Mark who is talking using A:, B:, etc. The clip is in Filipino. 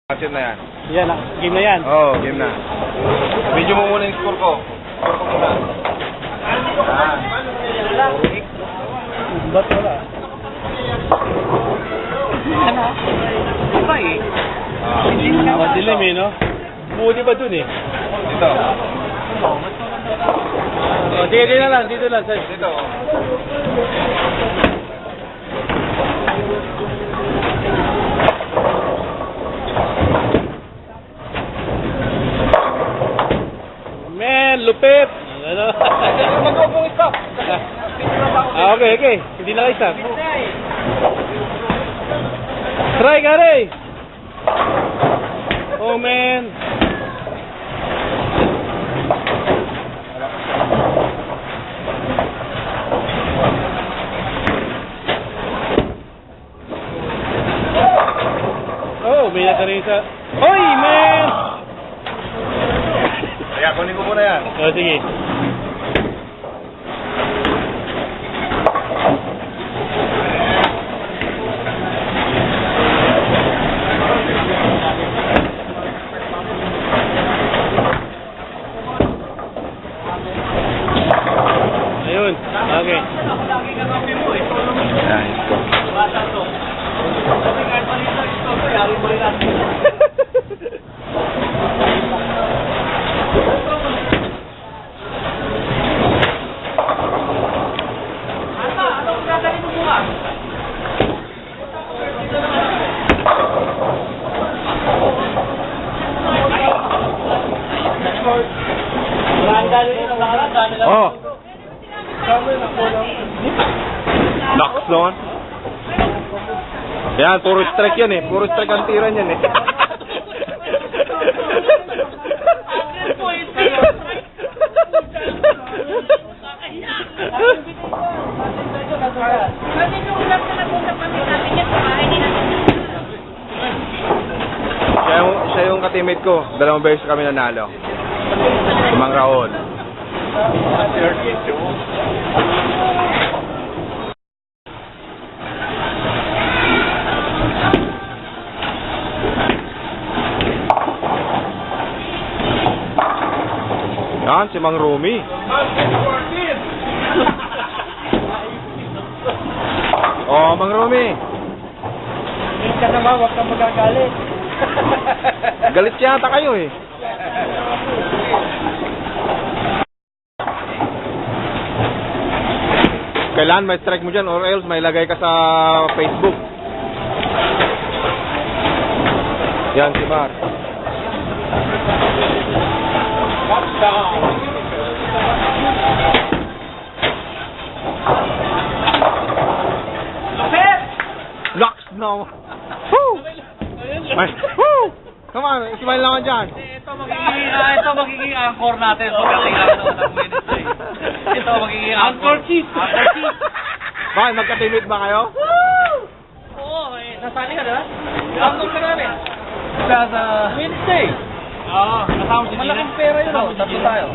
A: Action na yan.
B: Yan, game na yan.
A: Oo, game na. Medyo mo muna yung score ko. Score ko muna.
B: Ba't wala?
C: Ano? Iba eh.
B: Madilim eh, no? Budi ba dun eh?
A: Dito.
B: Dito na lang, dito lang.
A: Dito.
B: Man, lupit! Ano?
A: Mag-upong stop.
B: Okay. Hindi na kayo stop. Try, Gary! Oh, man. Oh, may nakarin sa... Oy, man!
A: Kaya kunin ko muna yan.
B: Oh, sige. Ayun. Okay.
A: Ayan, score. Oh! Locks naman. Yan, puro strike yan eh. Puro strike ang tira niyan eh. Siya yung ka-teammate ko. 2 beses kami nanalo. Mang Raul. Yan, si Mang Rumi. Oh, Mang Rumi.
B: Hindi ka naman, huwag kang magagalit.
A: Galit yata kayo eh. Kailan may strike mo dyan or else may lagay ka sa Facebook. Yan si Mar. Locks now. Woo! Woo! Come on, smile naman dyan.
C: Ito magiging anchor natin sa kailangan ng Wednesday. Ito magiging anchor cheese.
A: Bakit, magka-teammate ba kayo?
C: Oo, nasali ka na? Anchor ka namin. Sa Wednesday. Oo, kasama si Gina. Malaking pera yun. Tatlo tayo.